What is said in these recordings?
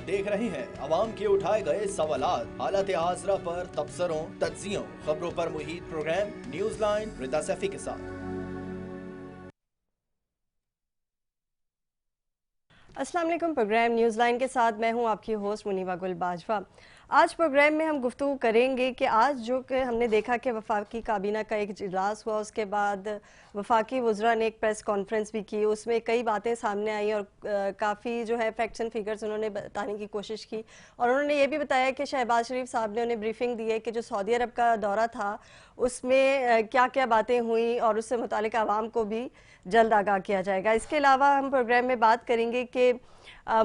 देख रहे हैं अवाम के उठाए गए सवालात, हालत हाज़रा पर तबसरों, तज्जियों, खबरों पर मुहित प्रोग्राम न्यूज़ लाइन रिदा सैफी के साथ। अस्सलाम वालेकुम। प्रोग्राम न्यूज़ लाइन के साथ मैं हूं आपकी होस्ट मुनीबा गुल बाजवा। आज प्रोग्राम में हम गुफ्तगू करेंगे कि आज जो कि हमने देखा कि वफाकी काबीना का एक इजलास हुआ, उसके बाद वफाकी वज़रा ने एक प्रेस कॉन्फ्रेंस भी की, उसमें कई बातें सामने आई और काफ़ी जो है फैक्ट्स एंड फिगर्स उन्होंने बताने की कोशिश की। और उन्होंने ये भी बताया कि शहबाज शरीफ साहब ने उन्हें ब्रीफिंग दी है कि जो सऊदी अरब का दौरा था उसमें क्या क्या बातें हुई और उससे मुतालिक आवाम को भी जल्द आगाह किया जाएगा। इसके अलावा हम प्रोग्राम में बात करेंगे कि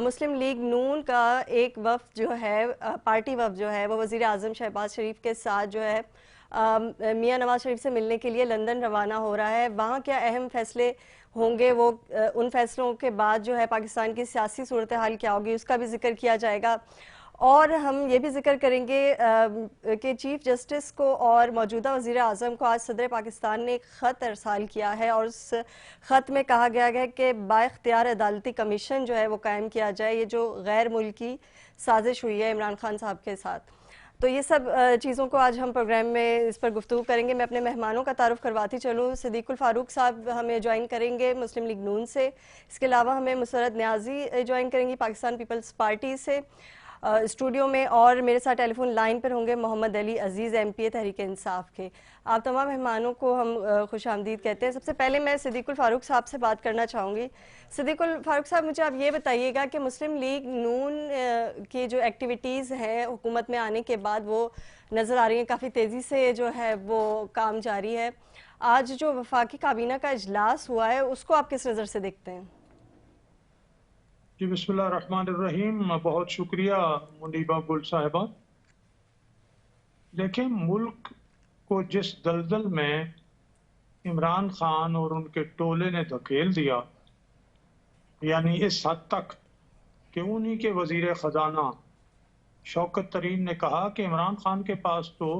मुस्लिम लीग नून का एक वफ़द जो है, पार्टी वफ़द जो है, वो वज़ीर आज़म शहबाज शरीफ के साथ जो है मियां नवाज शरीफ से मिलने के लिए लंदन रवाना हो रहा है। वहाँ क्या अहम फैसले होंगे, वो उन फैसलों के बाद जो है पाकिस्तान की सियासी सूरत हाल क्या होगी, उसका भी जिक्र किया जाएगा। और हम ये भी जिक्र करेंगे कि चीफ जस्टिस को और मौजूदा वज़ीर आज़म को आज सदर पाकिस्तान ने एक ख़त अरसाल किया है और उस ख़त में कहा गया है कि बाइख्तियार अदालती कमीशन जो है वो कायम किया जाए, ये जो गैर मुल्की साजिश हुई है इमरान खान साहब के साथ। तो ये सब चीज़ों को आज हम प्रोग्राम में इस पर गुफ्तगू करेंगे। मैं अपने मेहमानों का तारुफ करवाती चलूँ। सिद्दीकुल फारूक साहब हमें ज्वाइन करेंगे मुस्लिम लीग नून से। इसके अलावा हमें मुसरत न्याजी ज्वाइन करेंगी पाकिस्तान पीपल्स पार्टी से स्टूडियो में। और मेरे साथ टेलीफोन लाइन पर होंगे मोहम्मद अली अजीज़ MPA तहरीक इंसाफ के। आप तमाम मेहमानों को हम खुश आमदीद कहते हैं। सबसे पहले मैं सिद्दीकुल फारूक साहब से बात करना चाहूँगी। सिद्दीकुल फारूक साहब, मुझे आप ये बताइएगा कि मुस्लिम लीग नून की जो एक्टिविटीज़ हैं हुकूमत में आने के बाद वो नज़र आ रही हैं, काफ़ी तेज़ी से जो है वो काम जारी है। आज जो वफाकी काबीना का इजलास हुआ है उसको आप किस नज़र से देखते हैं? जी बिस्मिल्लाहिर्रहमानिर्रहीम। बहुत शुक्रिया मुनीबा गुल साहिबा। देखिए, मुल्क को जिस दलदल में इमरान खान और उनके टोले ने धकेल दिया, यानी इस हद तक कि उन्हीं के वजीर खजाना शौकत तरीन ने कहा कि इमरान खान के पास तो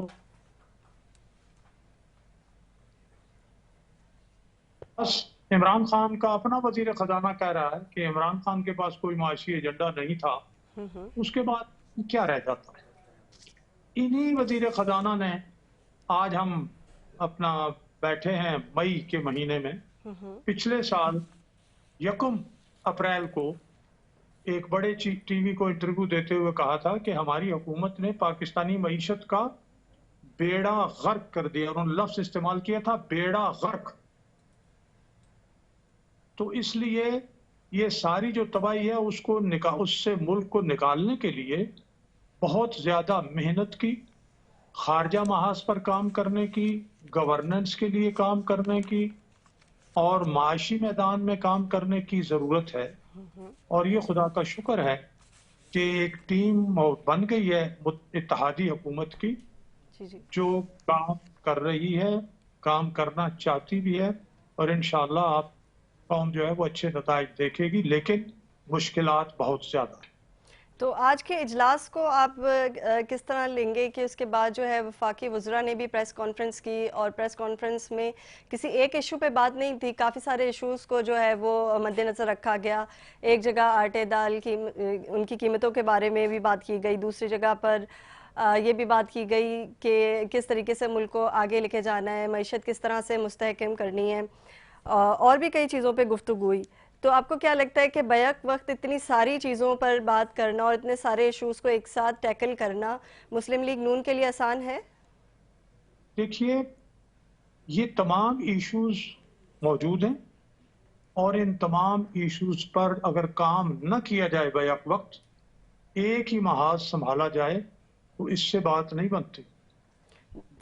इमरान खान का अपना वजीर खजाना कह रहा है कि इमरान खान के पास कोई माशी एजेंडा नहीं था। उसके बाद क्या रह जाता है? इन्हीं वजीर खजाना ने आज हम अपना बैठे हैं मई के महीने में, पिछले साल 1 अप्रैल को एक बड़े टीवी को इंटरव्यू देते हुए कहा था कि हमारी हुकूमत ने पाकिस्तानी मईशत का बेड़ा गर्क कर दिया। उन्होंने लफ्ज इस्तेमाल किया था, बेड़ा गर्क। तो इसलिए ये सारी जो तबाही है उससे मुल्क को निकालने के लिए बहुत ज्यादा मेहनत की, खारजा महाज पर काम करने की, गवर्नेंस के लिए काम करने की और माशी मैदान में काम करने की जरूरत है। और ये खुदा का शुक्र है कि एक टीम बन गई है इत्तेहादी हुकूमत की, जो काम कर रही है, काम करना चाहती भी है और इंशाअल्लाह आप कौम जो है वो अच्छे नताइज देखेगी, लेकिन मुश्किलात बहुत ज्यादा है। तो आज के इजलास को आप किस तरह लेंगे कि उसके बाद जो है वफाकी वज़रा ने भी प्रेस कॉन्फ्रेंस की और प्रेस कॉन्फ्रेंस में किसी एक इशू पे बात नहीं थी, काफ़ी सारे इश्यूज़ को जो है वो मद्देनज़र रखा गया। एक जगह आटे दाल की उनकी कीमतों के बारे में भी बात की गई, दूसरी जगह पर ये भी बात की गई कि किस तरीके से मुल्क को आगे लेके जाना है, मईशत किस तरह से मुस्तहकम करनी है और भी कई चीज़ों पे गुफ्तगू हुई। तो आपको क्या लगता है कि बैक वक्त इतनी सारी चीज़ों पर बात करना और इतने सारे इश्यूज़ को एक साथ टैकल करना मुस्लिम लीग नून के लिए आसान है? देखिए, ये तमाम इश्यूज मौजूद हैं और इन तमाम इश्यूज पर अगर काम न किया जाए बैक वक्त, एक ही महाज संभाला जाए, तो इससे बात नहीं बनती।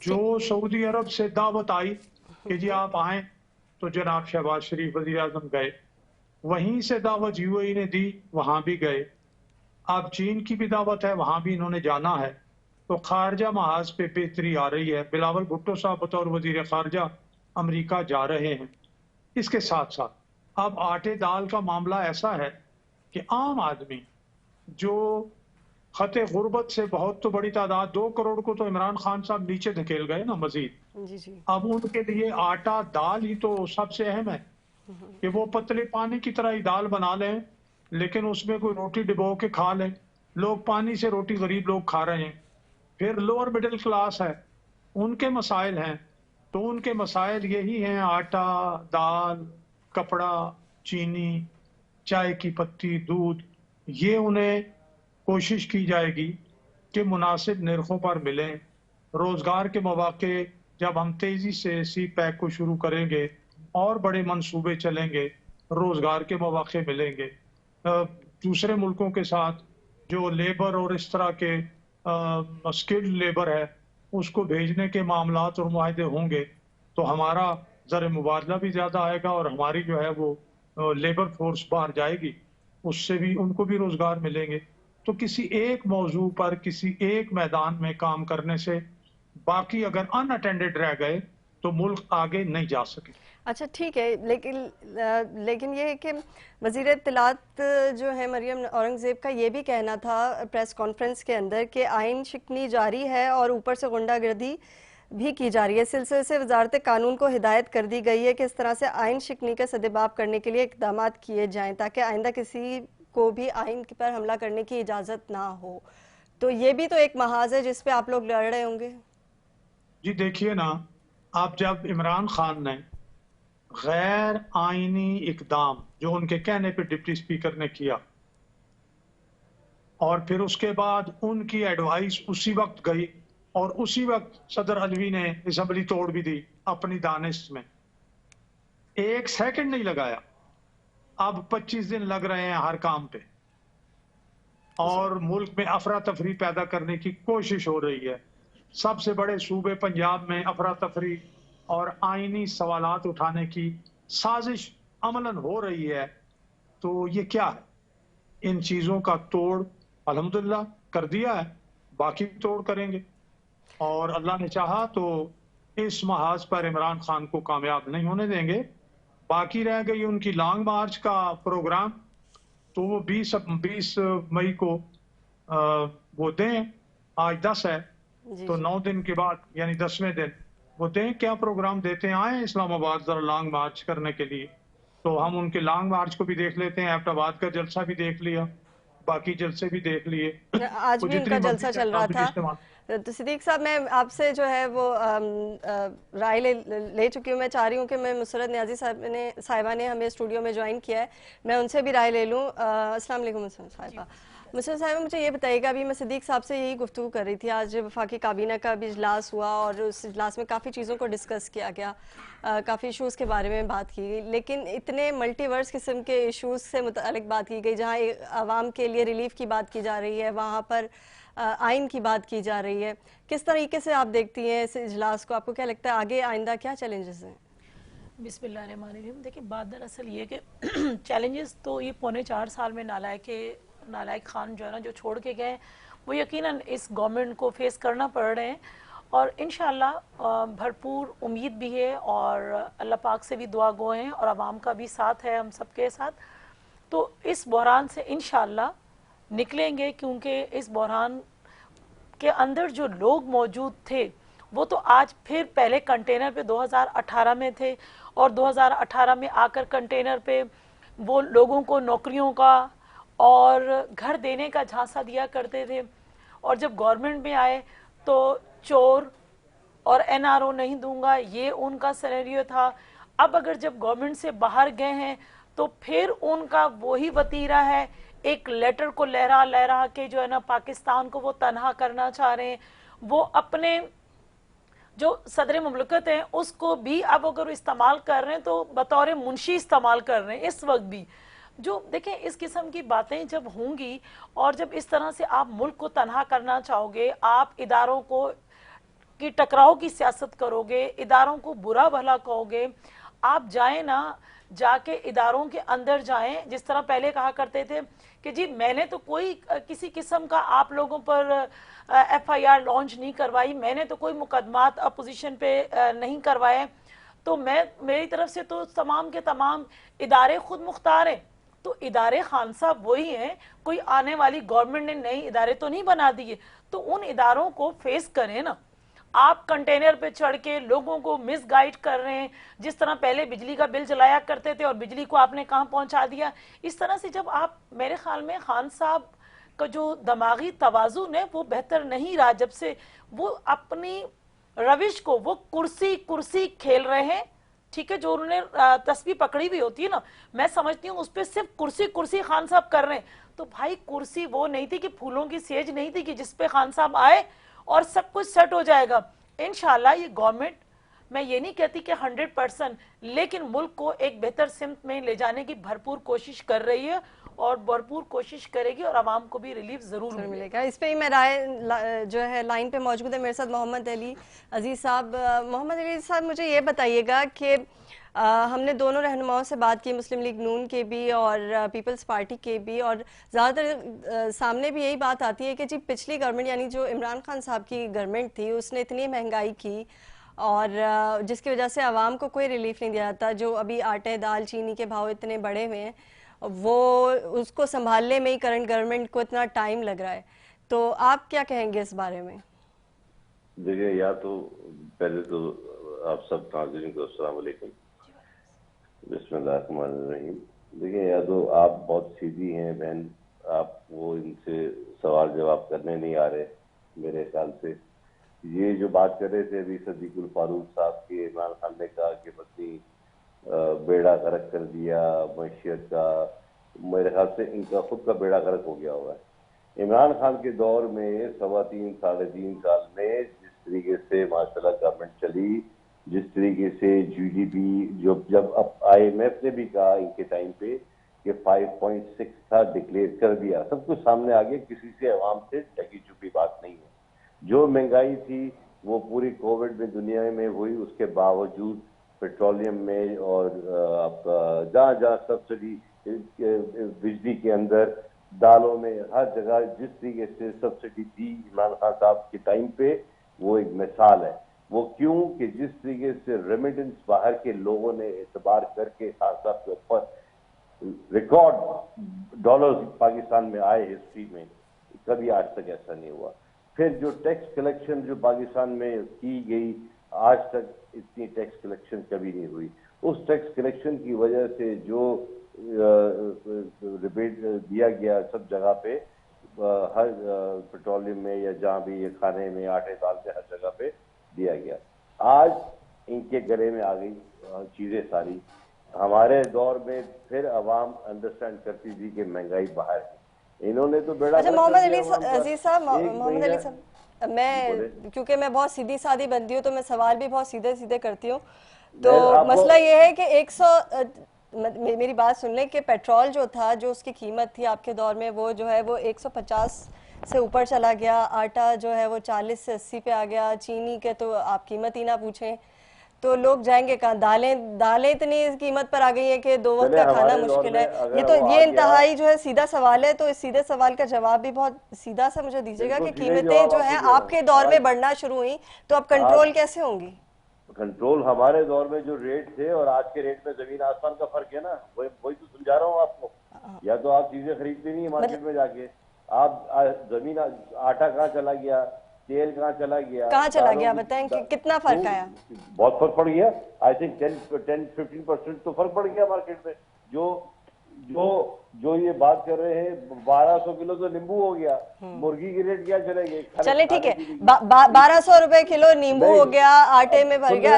जो सऊदी अरब से दावत आई कि जी आप आए, तो जनाब शहबाज शरीफ वजीर आजम गए, वहीं से दावत UAE ने दी, वहां भी गए। अब चीन की भी दावत है, वहां भी इन्होंने जाना है। तो खारजा महाज पे बेहतरी आ रही है। बिलावल भुट्टो साहब बतौर वजीर खारजा अमेरिका जा रहे हैं। इसके साथ साथ अब आटे दाल का मामला ऐसा है कि आम आदमी जो खते गुर्बत से बहुत तो बड़ी तादाद 2 करोड़ को तो इमरान खान साहब नीचे धकेल गए ना मजीद। अब उनके लिए आटा दाल ही तो सबसे अहम है कि वो पतले पानी की तरह ही दाल बना लें, लेकिन उसमें कोई रोटी डुबो के खा लें। लोग पानी से रोटी गरीब लोग खा रहे हैं। फिर लोअर मिडिल क्लास है, उनके मसाइल हैं, तो उनके मसाइल यही हैं, आटा, दाल, कपड़ा, चीनी, चाय की पत्ती, दूध। ये उन्हें कोशिश की जाएगी कि मुनासिब नरखों पर मिलें। रोजगार के मौके जब हम तेजी से सी पैक को शुरू करेंगे और बड़े मंसूबे चलेंगे, रोजगार के मौके मिलेंगे। दूसरे मुल्कों के साथ जो लेबर और इस तरह के स्किल्ड लेबर है उसको भेजने के मामलात और मुआहदे होंगे, तो हमारा ज़र मुबादला भी ज़्यादा आएगा और हमारी जो है वो लेबर फोर्स बाहर जाएगी, उससे भी उनको भी रोजगार मिलेंगे। तो किसी एक मौजू पर किसी एक मैदान में काम करने से बाकी अगर अनअटेंडेड रह गए तो मुल्क आगे नहीं जा सके। अच्छा ठीक है, लेकिन ये है कि वज़ीर इत्तलात जो है मरियम औरंगज़ेब का ये भी कहना था प्रेस कॉन्फ्रेंस के अंदर कि आइन शिकनी जारी है और ऊपर से गुंडागर्दी भी की जा रही है। इस सिलसिले से वजारत कानून को हिदायत कर दी गई है कि इस तरह से आइन शिकनी का सद्देबाब करने के लिए इक़दामात किए जाएं ताकि आइंदा किसी को भी आइन पर हमला करने की इजाज़त ना हो। तो ये भी तो एक महाज है जिस पे आप लोग लड़ रहे होंगे। जी देखिए ना, आप जब इमरान खान ने गैर आइनी इकदाम जो उनके कहने पे डिप्टी स्पीकर ने किया और फिर उसके बाद उनकी एडवाइस उसी वक्त गई और उसी वक्त सदर अलवी ने असम्बली तोड़ भी दी अपनी दानिश में, एक सेकंड नहीं लगाया। अब 25 दिन लग रहे हैं हर काम पे और मुल्क में अफरा तफरी पैदा करने की कोशिश हो रही है। सबसे बड़े सूबे पंजाब में अफरा तफरी और आईनी सवालात उठाने की साजिश अमलन हो रही है। तो ये क्या है? इन चीज़ों का तोड़ अल्हम्दुलिल्लाह कर दिया है, बाकी तोड़ करेंगे और अल्लाह ने चाहा तो इस महाज पर इमरान खान को कामयाब नहीं होने देंगे। बाकी रह गई उनकी लॉन्ग मार्च का प्रोग्राम, तो वो 20 मई को वो दें। आज 10 है तो 9 दिन के बाद यानी 10वें दिन वो दें, क्या प्रोग्राम देते हैं। आए इस्लामाबाद जरा लॉन्ग मार्च करने के लिए, तो हम उनके लॉन्ग मार्च को भी देख लेते हैं। एबटाबाद का जलसा भी देख लिया, बाकी जलसे भी देख लिए। आज भी उनका जलसा चल रहा था। तो सिद्दीक साहब, मैं आपसे जो है वो राय ले चुकी हूँ। मैं चाह रही हूँ कि मैं मुसरत न्याजी साहिबा ने हमें स्टूडियो में ज्वाइन किया है, मैं उनसे भी राय ले लूँ। अस्सलाम वालेकुम मुसरत साहिबा। मुसरत साहिबा, मुझे ये बताइएगा, अभी मैं सिद्दीक साहब से यही गुफ्तगू कर रही थी। आज वफाकी काबीना का भी इजलास हुआ और उस इजलास में काफ़ी चीज़ों को डिस्कस किया गया, काफ़ी इशूज़ के बारे में बात की गई, लेकिन इतने मल्टीवर्स किस्म के इशूज़ से मुतालिक बात की गई। जहाँ आवाम के लिए रिलीफ की बात की जा रही है, वहाँ पर आइन की बात की जा रही है। किस तरीके से आप देखती हैं इस इजलास को? आपको क्या लगता है आगे आइंदा क्या चैलेंजेस हैं? बिस्मिल्लाहिर्रहमानिर्रहीम। देखिए, बात दरअसल ये कि चैलेंजेस तो ये पौने 4 साल में नालायक खान जो है ना, जो छोड़ के गए, वो यकीनन इस गवर्नमेंट को फेस करना पड़ रहे हैं और इंशाअल्लाह भरपूर उम्मीद भी है और अल्लाह पाक से भी दुआ गो हैं और आवाम का भी साथ है, हम सबके साथ। तो इस बहरान से इंशाअल्लाह निकलेंगे, क्योंकि इस बहरान के अंदर जो लोग मौजूद थे वो तो आज फिर पहले कंटेनर पे 2018 में थे और 2018 में आकर कंटेनर पे वो लोगों को नौकरियों का और घर देने का झांसा दिया करते थे और जब गवर्नमेंट में आए तो चोर और एनआरओ नहीं दूंगा, ये उनका सिनेरियो था। अब अगर जब गवर्नमेंट से बाहर गए हैं तो फिर उनका वही वतीरा है, एक लेटर को लहरा के जो है ना पाकिस्तान को वो तनहा करना चाह रहे हैं। वो अपने जो सदर मुमलकत हैं उसको भी अब अगर इस्तेमाल कर रहे हैं तो बतौर मुंशी इस्तेमाल कर रहे हैं इस वक्त भी। जो देखें, इस किस्म की बातें जब होंगी और जब इस तरह से आप मुल्क को तनहा करना चाहोगे, आप इदारों को की टकराव की सियासत करोगे, इदारों को बुरा भला कहोगे, आप जाएं ना, जाके इदारों के अंदर जाएं। जिस तरह पहले कहा करते थे कि जी मैंने तो कोई किसी किस्म का आप लोगों पर FIR लॉन्च नहीं करवाई, मैंने तो कोई मुकदमात अपोजिशन पे नहीं करवाए, तो मेरी तरफ से तो तमाम के तमाम इदारे खुद मुख्तार हैं। तो इदारे खान साहब वही हैं, कोई आने वाली गवर्नमेंट ने नई इदारे तो नहीं बना दिए। तो उन इदारों को फेस करें ना। आप कंटेनर पे चढ़ के लोगों को मिसगाइड कर रहे हैं, जिस तरह पहले बिजली का बिल जलाया करते थे और बिजली को आपने कहाँ पहुंचा दिया। इस तरह से जब आप, मेरे ख्याल में खान साहब کا جو دماغی توازن ہے وہ بہتر نہیں رہا، جب سے وہ اپنی روش کو وہ کرسی کھیل رہے ہیں، ٹھیک ہے، جو انہوں نے تسبیح پکڑی ہوئی ہوتی ہے نا، میں سمجھتی ہوں اس پہ صرف کرسی خان صاحب کر رہے ہیں. تو بھائی کرسی وہ نہیں تھی کہ پھولوں کی سیج نہیں تھی کہ جس پہ خان صاحب آئے اور سب کچھ سیٹ ہو جائے گا. انشاءاللہ یہ گورنمنٹ، میں یہ نہیں کہتی کہ 100%، لیکن ملک کو ایک بہتر سمت میں لے جانے کی بھرپور کوشش کر رہی ہے اور بھرپور کوشش کرے گی، اور عوام کو بھی ریلیف ضرور ملے گا. اس پہ ہی میں رائے جو ہے لائن پہ موجود ہے میرے ساتھ محمد علی عزیز صاحب. محمد علی عزیز صاحب، مجھے یہ بتائیے گا کہ ہم نے دونوں رہنماؤں سے بات کی، مسلم لیگ نون کے بھی اور پیپلز پارٹی کے بھی، اور زیادہ تر سامنے بھی یہی بات آتی ہے کہ جی پچھلی گورنمنٹ یعنی جو عمران خان صاحب کی گورنمنٹ تھی اس نے اتنی مہنگائی کی اور جس کی وجہ سے عوام کو کوئی ریلیف نہیں دیا جاتا. جو ابھی آٹے دال چینی کے بھاؤ اتنے بڑھے ہوئے ہیں وہ اس کو سنبھالنے میں ہی کرنٹ گورنمنٹ کو اتنا ٹائم لگ رہا ہے. تو آپ کیا کہیں گے اس بارے میں؟ دیکھیں، یا تو پہلے تو آپ سب ناظرین کو السلام علیکم، بسم اللہ الرحمن الرحیم. دیکھیں، یا تو آپ بہت سیدھی ہیں بہن، آپ وہ ان سے سوال جواب کرنے نہیں آ رہے میرے خیال سے. یہ جو بات کر رہے تھے ابھی صدیق الفاروق صاحب کے، عمران خان نے کہا کہ پتنی بیڑا غرق کر دیا معیشت کا، میرے خیال سے ان کا خود کا بیڑا غرق ہو گیا ہوا ہے. عمران خان کے دور میں 3.25 ساڑھے 3 سال میں جس طریقے سے ماشاءاللہ گورنمنٹ چلی، جس طریقے سے جی ڈی پی، جب اب آئی ایم ایف نے بھی کہا ان کے ٹائم پہ کہ 5.6 تھا، ڈکلیئر کر دیا، سب کچھ سامنے آ گیا، کسی سے عوام سے ڈھکی چھپی بات نہیں ہے. جو مہنگائی تھی وہ پوری کووڈ میں دنیا میں ہوئی، اس کے باوجود پیٹرولیم میں اور جہاں جہاں سبسڈی، بجلی کے اندر، دالوں میں، ہر جگہ جس طریقے سے سبسڈی دی عمران خان صاحب کے ٹائم پہ، وہ ایک مثال ہے. وہ کیوں کہ جس طریقے سے ریمیٹنس باہر کے لوگوں نے اعتبار کر کے خان صاحب کے اوپر ریکارڈ ڈالرز پاکستان میں آئے ہسٹری میں، کبھی آج تک ایسا نہیں ہوا. پھر جو ٹیکس کلیکشن جو پاکستان میں کی گئی، آج تک اتنی ٹیکس کلیکشن کبھی نہیں ہوئی. اس ٹیکس کلیکشن کی وجہ سے جو ریبیٹ دیا گیا سب جگہ پہ، ہر پیٹرولیم میں یا جہاں بھی یہ کھانے میں، آٹے دال میں، ہر جگہ پہ دیا گیا. آج ان کے گلے میں آ گئی چیزیں ساری. ہمارے دور میں پھر عوام انڈرسٹینڈ کرتی تھی کہ مہنگائی باہر ہے، انہوں نے تو بیڑا. اچھا محمد علی عزیز صاحب، محمد علی صاحب، میں کیونکہ میں بہت سیدھی سادی بندی ہوں تو میں سوال بھی بہت سیدھے سیدھے کرتی ہوں. تو مسئلہ یہ ہے کہ میری بات سن لیں کہ پیٹرول جو تھا، جو اس کی قیمت تھی آپ کے دور میں، وہ جو ہے وہ 150 سے اوپر چلا گیا. آٹا جو ہے وہ 40 سے 80 پہ آ گیا. چینی کے تو آپ قیمت ہی نہ پوچھیں. تو لوگ جائیں گے کہاں؟ دالیں اتنی قیمت پر آ گئی ہیں کہ 2 وقت کا کھانا مشکل ہے. یہ انتہائی جو ہے سیدھا سوال ہے، تو اس سیدھے سوال کا جواب بھی بہت سیدھا سا مجھے دیجیے گا کہ قیمتیں جو ہیں آپ کے دور میں بڑھنا شروع ہوئیں تو اب کنٹرول کیسے ہوں گی؟ کنٹرول ہمارے دور میں جو ریٹ تھے اور آج کے ریٹ میں زمین آسمان کا فرق ہے نا، وہی تو سمجھا رہا ہوں آپ کو. یا تو آپ چیزیں خریدتے نہیں ہیں مارکیٹ میں جا کے، آپ زمین، آٹا کہاں چلا گیا، تیل کہاں چلا گیا، کہاں چلا گیا بتائیں، کتنا فرق آیا؟ بہت فرق پڑ گیا. آئی تھنک 10-15% تو فرق پڑ گیا مارکیٹ میں. جو یہ بات کر رہے ہیں 1200 کلو تو نیمبو ہو گیا، مرغی کی ریٹ کیا چلے گئے؟ چلے ٹھیک ہے، 1200 روپے کلو نیمبو ہو گیا، آٹے میں بھر گیا.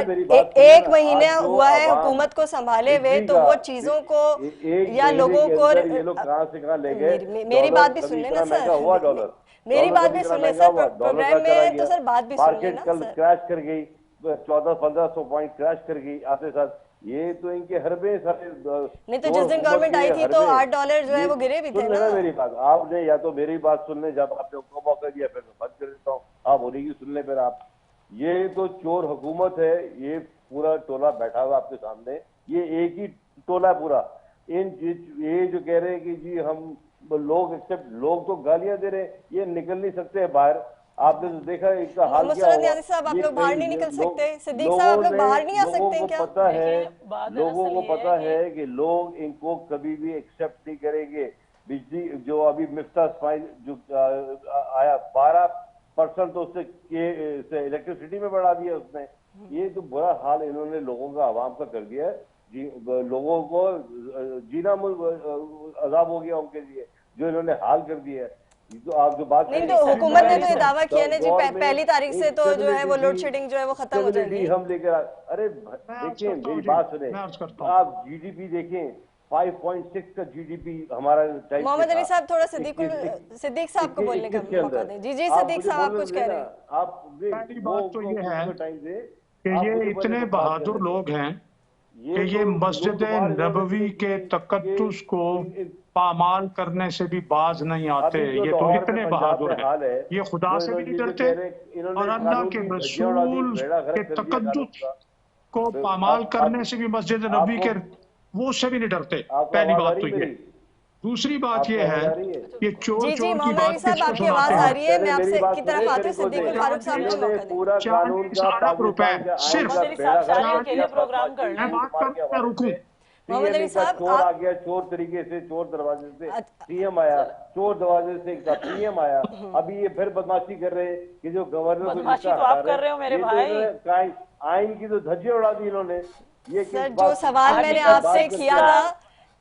ایک مہینے ہوا ہے حکومت کو سنبھالے ہوئے، تو وہ چیزوں کو یا لوگوں کو، یہ لوگ کہاں سے کہاں لے گئے؟ میری بات بھی سن لیں نا سر، میری بات بھی سن لیں سر، پروگرام میں تو سر بات بھی سن لیں نا سر. مارکیٹ کل کریش کر گئی، 1400-1500 پوائنٹ کریش کر گئی آتے ساتھ. یہ تو ان کے حربے سارے. نہیں تو جس دن گورنمنٹ آئی تھی تو $8 جو ہے وہ گرے بھی تھے نا. میری بات آپ نے یا تو میری بات سن لیں، جب آپ نے کو موقع دیا پھر میں بند کر دیتا ہوں، آپ ہونے کی سن لیں پھر آپ. یہ تو چور حکومت ہے، یہ پورا ٹولہ بیٹھا ہوا آپ کے سامنے، یہ ایک ہی ٹولہ پورا. یہ جو کہہ رہے ہیں کہ جی ہم لوگ ایکسپٹ، لوگ تو گالیاں دے رہے ہیں، یہ نکل نہیں سکتے باہر. آپ نے تو دیکھا اس کا حال کیا ہوا. مسرت نیازی صاحب آپ لوگ باہر نہیں نکل سکتے، صدیق صاحب آپ لوگ باہر نہیں آ سکتے کیا؟ لوگوں کو پتا ہے کہ لوگ ان کو کبھی بھی ایکسپٹ نہیں کریں گے. بجلی جو ابھی مفتاح اسماعیل جو آیا 12% تو اس سے الیکٹریسٹی میں بڑھا دیا اس نے. یہ تو برا حال انہوں نے لوگوں کا، عوام کا کر دیا ہے. لوگوں کو جینا عذاب ہو گیا ان کے لیے، جو انہوں نے حال کر دیا ہے. तो आप जो बात नहीं, तो हुकूमत ने तो ये दावा किया ना जी, पहली तारीख से तो जो है वो लोड शेडिंग जो है वो खत्म हो जाएगी। हम लेकर अरे देखिए मेरी बात सुने, आप जीडीपी देखें 5.6 का जीडीपी हमारा। मोहम्मद अली साहब थोड़ा सिद्दीक साहब को बोलने का मौका दें। जी सिद्दीक साहब आप कुछ कह रहे हैं। आप बात तो ये है कि ये इतने बहादुर लोग हैं कि ये मस्जिद नबवी के तकद्दुस को पामाल करने से भी बाज नहीं आते। ये तो इतने बहादुर हैं, ये खुदा से भी नहीं डरते और अल्लाह के रसूल के तकद्दुस को पामाल करने से भी मस्जिद नबवी के वो से भी नहीं डरते। पहली बात तो ये। दूसरी बात ये है कि चोर जी चोर की मोहम्मद बात अली साहब आपकी आवाज आ रही है, मैं आपसे की तरफ आती हूँ। सिद्दीक फारूक साहब को मौका दें। 40 अरब रुपए सिर्फ प्रोग्राम कर मैं बात करने में रुकूं। मोहम्मद अली साहब चोर आ गया, चोर तरीके से, चोर दरवाजे से सीएम आया, चोर दरवाजे से पीएम आया। अभी ये फिर बदमाशी कर रहे हैं कि जो गवर्नर बदमाशी तो आप कर रहे हो मेरे भाई। आइन की तो धज्जियां उड़ा दी इन्होंने। ये सर जो सवाल मैंने आपसे किया था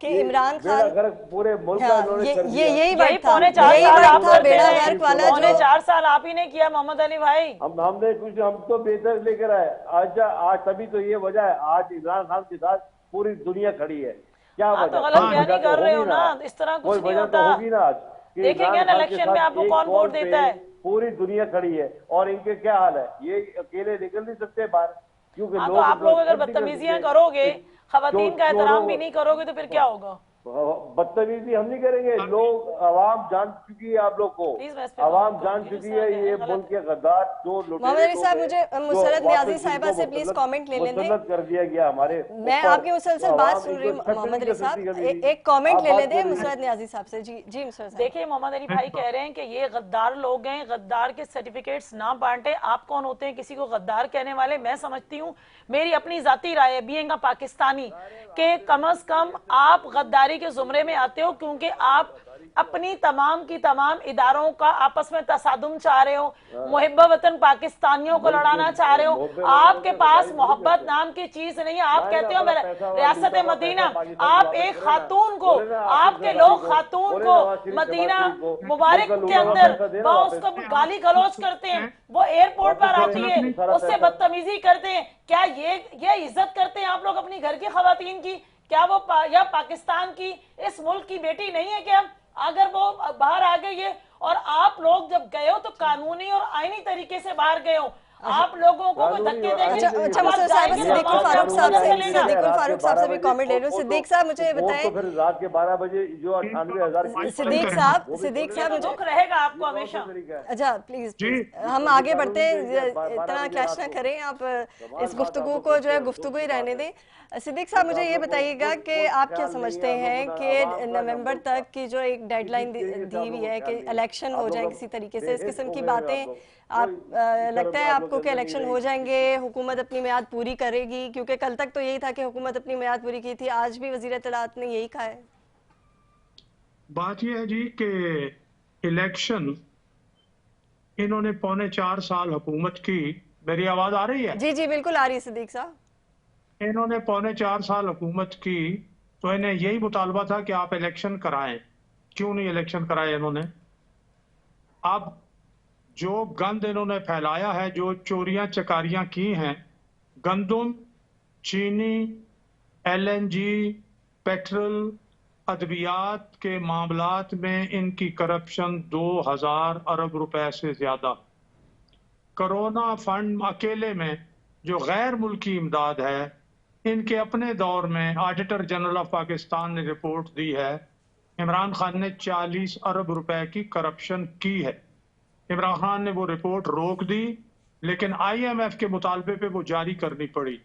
कि इमरान खान पूरे मुल्क हाँ, का यही बात था, पौने 4 साल आप था बेड़ा गर्क वाला जो 4 साल आप ही ने किया मोहम्मद अली भाई। हमने कुछ, हम तो बेहतर लेकर आए आज तभी तो ये वजह है, आज इमरान खान के साथ पूरी दुनिया खड़ी है। क्या वजह? तो गलत बयानी कर रहे हो ना, इस तरह कुछ नहीं होता। होगी ना आज देखेंगे ना इलेक्शन में आपको कौन वोट देता है। पूरी दुनिया खड़ी है और इनके क्या हाल है, ये अकेले निकल नहीं सकते बाहर, क्योंकि तो आप लोग अगर बदतमीजियां करोगे, खवातीन का एहतराम भी नहीं करोगे तो फिर क्या होगा? बदतमीजी हम नहीं करेंगे। लोग आवाम जान चुकी है, आप लोग को आवाम जान चुकी है ये मुल्क के गद्दार जो मोहम्मद अली साहब मुझे मुसरत नियाजी साहिबा से प्लीज कमेंट ले लेने दें। कर दिया गया हमारे, मैं आपकी मुसलसल बात सुन रही हूँ मोहम्मद अली साहब, एक कमेंट ले लेते हैं मुसरत नियाजी साहब से। जी मुसरत। देखिए मोहम्मद अली भाई कह रहे हैं कि ये गद्दार लोग हैं, गद्दार के सर्टिफिकेट्स ना बांटे। आप कौन होते हैं किसी को गद्दार कहने वाले? मैं समझती हूँ, मेरी अपनी जाती राय है बीइंग अ पाकिस्तानी, के कम से कम आप गद्दारी के जुमरे में आते हो क्योंकि आप अपनी तमाम की तमाम इदारों का आपस में तसादुम चाह रहे हो, मुहिब्बा वतन पाकिस्तानियों को लड़ाना चाह रहे हो। आपके पास मोहब्बत नाम की चीज नहीं है। आप कहते हो रियासत मदीना, आप एक खातून को, आपके लोग खातून को मदीना मुबारक के अंदर वहाँ उसको गाली गलौज करते हैं, वो एयरपोर्ट पर आती है उससे बदतमीजी करते हैं। क्या ये इज्जत करते हैं आप लोग अपनी घर की खवातीन की? क्या वो या पाकिस्तान की, इस मुल्क की बेटी नहीं है क्या? अगर वो बाहर आ गई है और आप लोग जब गए हो तो कानूनी और आईनी तरीके से बाहर गए हो, आप लोगों को धक्के देंगे। अच्छा मुसरत साहब, सिद्दीक फारूक साहब से भी कमेंट ले लो। सिद्दीक साहब मुझे बताएं, तो फिर रात के 12 बजे जो 98,000 सिद्दीक साहब मुझे दुख रहेगा आपको हमेशा। अच्छा प्लीज हम आगे बढ़ते हैं, इतना क्लैश ना करें आप, इस गुफ्तगू को जो है गुफ्तगू ही रहने दें। सिद्दीक साहब मुझे ये बताइएगा कि आप क्या समझते हैं कि नवंबर तक की जो एक डेडलाइन दी हुई है कि इलेक्शन हो जाए किसी तरीके से, इस किस्म की बातें आप लगता है आपको कि इलेक्शन हो जाएंगे, हुकूमत अपनी मियाद पूरी करेगी? क्योंकि कल तक तो यही था कि हुकूमत अपनी मियाद पूरी की थी, आज भी वज़ीर इत्तलाआत ने यही कहा है। बात यह है जी कि इलेक्शन इन्होंने 4.25 साल हुकूमत की। मेरी आवाज आ रही है? जी बिल्कुल आ रही है सिद्दीक साहब। इन्होंने 4.25 साल हुकूमत की तो इन्हें यही मुतालबा था कि आप इलेक्शन कराएं। क्यों नहीं इलेक्शन कराए इन्होंने? अब जो गंद इन्होंने फैलाया है, जो चोरियां चकारियां की हैं, गंदम, चीनी, LNG, पेट्रोल, अद्वियात के मामलात में इनकी करप्शन 2000 अरब रुपए से ज्यादा। कोरोना फंड अकेले में जो गैर मुल्की इमदाद है, इनके अपने दौर में ऑडिटर जनरल ऑफ पाकिस्तान ने रिपोर्ट दी है, इमरान खान ने 40 अरब रुपए की करप्शन की है। इमरान खान ने वो रिपोर्ट रोक दी, लेकिन IMF के मुतालबे पे वो जारी करनी पड़ी।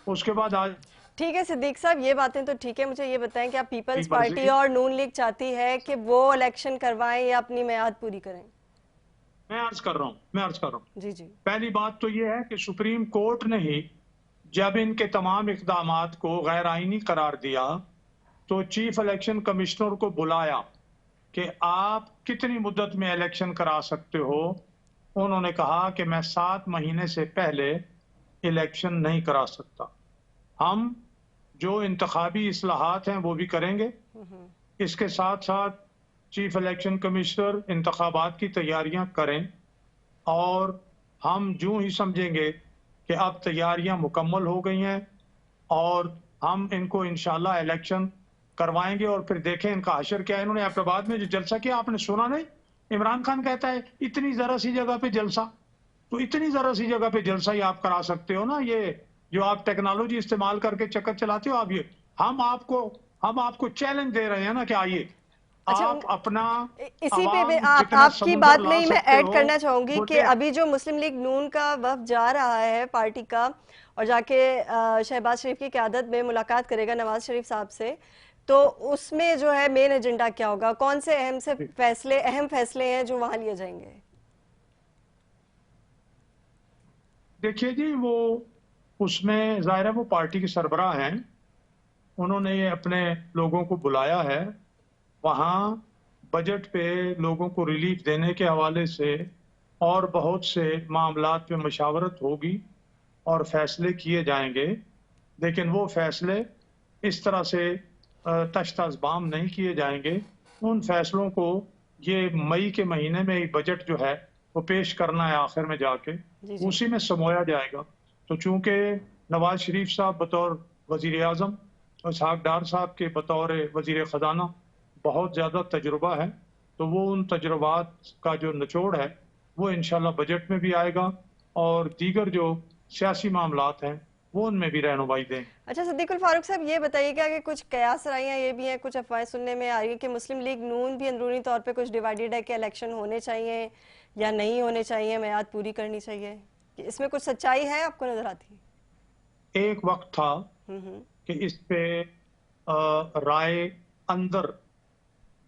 उसके बाद आज ठीक है सिद्दीक साहब, ये बातें तो ठीक है, मुझे ये बताएं कि आप पीपल्स पार्टी और नून लीग चाहती है कि वो इलेक्शन करवाएं या अपनी मियाद पूरी करें? मैं अर्ज कर रहा हूँ जी। पहली बात तो ये है कि सुप्रीम कोर्ट ने ही जब इनके तमाम इक़दामात को गैर आईनी करार दिया तो चीफ इलेक्शन कमिश्नर को बुलाया कि आप कितनी मुद्दत में इलेक्शन करा सकते हो। उन्होंने कहा कि मैं 7 महीने से पहले इलेक्शन नहीं करा सकता। हम जो इंतखाबी इस्लाहात हैं वो भी करेंगे, इसके साथ साथ चीफ इलेक्शन कमिश्नर इंतखाबात की तैयारियां करें और हम जो ही समझेंगे कि अब तैयारियां मुकम्मल हो गई हैं और हम इनको इंशाल्लाह इलेक्शन करवाएंगे और फिर देखें इनका हशर क्या है। इन्होंने एबटाबाद में जो जलसा किया आपने सुना नहीं? इमरान खान कहता है इतनी जरा सी जगह पे जलसा, तो इतनी जरा सी जगह पे जलसा ही आप करा सकते हो ना। ये जो आप टेक्नोलॉजी इस्तेमाल करके चक्कर चलाते हो आप, ये हम आपको चैलेंज दे रहे हैं ना कि आइए अच्छा, आप अपना इसी पे आवाम आपकी जितना समुंदर बात ला में ही मैं सकते ऐड हो, करना चाहूंगी वो कि दे। अभी जो मुस्लिम लीग नून का वफद जा रहा है पार्टी का और जाके शहबाज शरीफ की क़यादत में मुलाकात करेगा नवाज शरीफ साहब से, तो उसमें जो है मेन एजेंडा क्या होगा? कौन से अहम फैसले हैं जो वहां लिए जाएंगे? देखिए जी, वो उसमें ज़ाहिर है वो पार्टी के सरबराह हैं, उन्होंने ये अपने लोगों को बुलाया है। वहाँ बजट पे लोगों को रिलीफ देने के हवाले से और बहुत से मामलात पे मशावरत होगी और फैसले किए जाएंगे, लेकिन वो फैसले इस तरह से तश्त-ए-ज़बाम नहीं किए जाएंगे। उन फैसलों को ये मई के महीने में ही बजट जो है वो पेश करना है आखिर में जाके, उसी में समोया जाएगा। तो चूंकि नवाज शरीफ साहब बतौर वजीर आज़म और इसहाक डार साहब के बतौर वजीर ख़जाना बहुत ज़्यादा तजुर्बा है, तो वो उन तजुर्बात का जो निचोड़ है वो इंशाल्लाह बजट में भी आएगा और दीगर जो सियासी मामलात हैं वो उनमें भी रहनुमाई दें। अच्छा सिद्दीकुल फारूक साहब, ये बताइएगा कि कुछ कयास राइयाँ ये भी हैं, कुछ अफवाहें सुनने में आ रही है कि मुस्लिम लीग नून भी अंदरूनी तौर पे कुछ डिवाइडेड है कि इलेक्शन होने चाहिए या नहीं होने चाहिए, मियाद पूरी करनी चाहिए, कि इसमें कुछ सच्चाई है आपको नजर आती है? एक वक्त था कि इस पे राय अंदर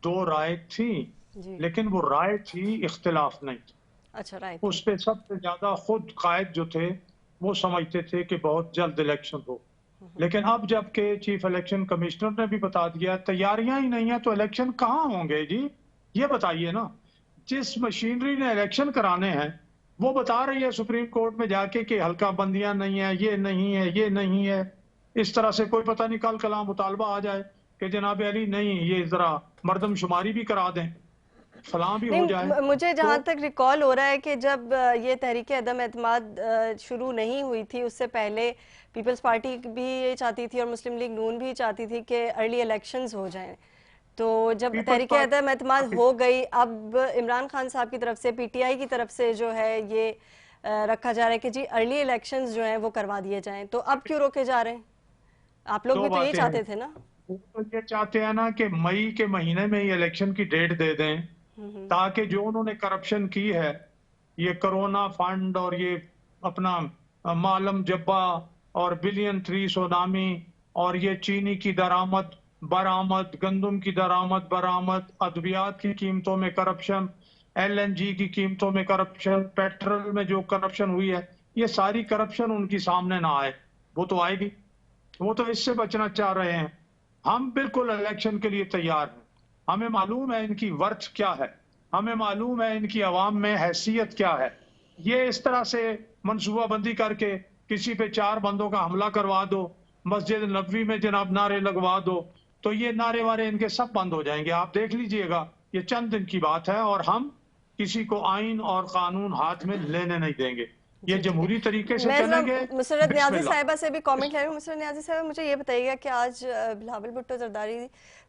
दो राय थी, लेकिन वो राय थी, इख्तिलाफ नहीं थी। अच्छा, राय उस पे सबसे ज्यादा खुद कायद जो थे वो समझते थे कि बहुत जल्द इलेक्शन हो, लेकिन अब जबकि चीफ इलेक्शन कमिश्नर ने भी बता दिया तैयारियां ही नहीं है तो इलेक्शन कहाँ होंगे जी? ये बताइए ना। जिस मशीनरी ने इलेक्शन कराने हैं वो बता रही है सुप्रीम कोर्ट में जाके कि हल्का बंदियां नहीं है, ये नहीं है, ये नहीं है। इस तरह से कोई पता नहीं कल कलाम मुतालबा आ जाए कि जनाब अली नहीं, ये जरा मर्दमशुमारी भी करा दें, फलां भी हो जाए। मुझे जहाँ तक रिकॉल हो रहा है कि जब ये तहरीक अदम एतमाद शुरू नहीं हुई थी उससे पहले पीपल्स पार्टी भी ये चाहती थी और मुस्लिम लीग नून भी चाहती थी कि अर्ली इलेक्शंस हो जाएं। तो जब तहरीक अदम एतमाद हो गई, अब इमरान खान साहब की तरफ से पीटीआई की तरफ से जो है ये रखा जा रहा है कि जी अर्ली इलेक्शंस जो हैं वो करवा दिए जाएं, तो अब क्यों रोके जा रहे हैं? आप लोग भी तो ये चाहते थे ना? वो तो ये चाहते हैं ना कि मई के महीने में ही इलेक्शन की डेट दे दें, ताकि जो उन्होंने करप्शन की है, ये कोरोना फंड और ये अपना मालम जब्बा और बिलियन ट्री सोनामी और ये चीनी की दरामद बरामद, गंदम की दरामद बरामद, अद्वियात की कीमतों में करप्शन, एलएनजी की कीमतों में करप्शन, पेट्रोल में जो करप्शन हुई है, ये सारी करप्शन उनकी सामने ना आए। वो तो आएगी, वो तो इससे बचना चाह रहे हैं। हम बिल्कुल इलेक्शन के लिए तैयार हैं। हमें मालूम है इनकी वर्थ क्या है, हमें मालूम है इनकी आवाम में हैसियत क्या है। ये इस तरह से मनसूबा बंदी करके किसी पे 4 बंदों का हमला करवा दो, मस्जिद नबवी में जनाब नारे लगवा दो, तो ये नारे वारे इनके सब बंद हो जाएंगे। आप देख लीजिएगा, ये चंद दिन की बात है और हम किसी को आइन और कानून हाथ में लेने नहीं देंगे। ये जमहूरी तरीके से चलेंगे। मुसर्रत न्याजी साहिबा से भी कमेंट ले रही हूँ। मुसर्रत न्याजी साहिबा, मुझे ये बताइएगा कि आज बिलावल भुट्टो जरदारी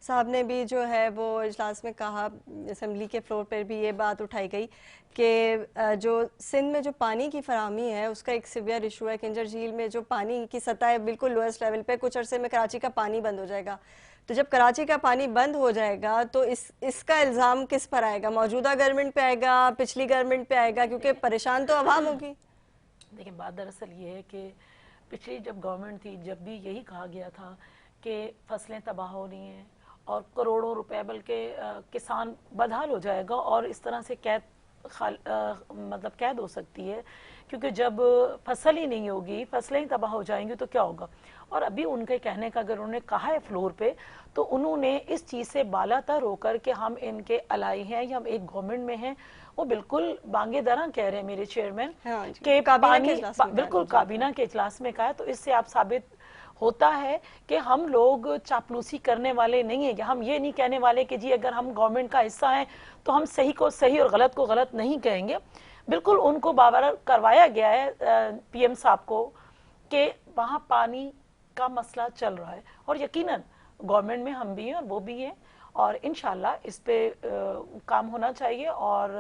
साहब ने भी जो है वो इजलास में कहा, असेंबली के फ्लोर पर भी ये बात उठाई गई कि जो सिंध में जो पानी की फराहमी है उसका एक सीवियर इशू है। किंजर झील में जो पानी की सतह है बिल्कुल लोएस्ट लेवल पे, कुछ अरसे में कराची का पानी बंद हो जाएगा। तो जब कराची का पानी बंद हो जाएगा तो इसका इल्ज़ाम किस पर आएगा? मौजूदा गवर्नमेंट पे आएगा, पिछली गवर्नमेंट पे आएगा? क्योंकि परेशान तो आवाम होगी। देखिए, बात दरअसल ये है कि पिछली जब गवर्नमेंट थी, जब भी यही कहा गया था कि फसलें तबाह हो रही हैं और करोड़ों रुपए बल्कि किसान बदहाल हो जाएगा और इस तरह से कैद हो सकती है کیونکہ جب فصل ہی نہیں ہوگی, فصلیں ہی تباہ ہو جائیں گی تو کیا ہوگا. اور ابھی ان کے کہنے کا اگر انہوں نے کہا ہے فلور پہ, تو انہوں نے اس چیز سے بالا تر ہو کر کہ ہم ان کے الائی ہیں یا ہم ایک گورنمنٹ میں ہیں, وہ بالکل بانگے دراں کہہ رہے ہیں میرے چیئرمین کہ پانی, بالکل کابینہ کے اجلاس میں کہا ہے. تو اس سے آپ ثابت ہوتا ہے کہ ہم لوگ چاپلوسی کرنے والے نہیں ہیں. ہم یہ نہیں کہنے والے کہ جی اگر ہم گورنمنٹ کا حصہ ہیں تو ہم صحیح کو صحیح اور غلط کو غلط نہیں کہیں گے. بالکل ان کو باور کروایا گیا ہے پی ایم صاحب کو کہ وہاں پانی کا مسئلہ چل رہا ہے, اور یقیناً گورنمنٹ میں ہم بھی ہیں اور وہ بھی ہیں, اور انشاءاللہ اس پہ کام ہونا چاہیے اور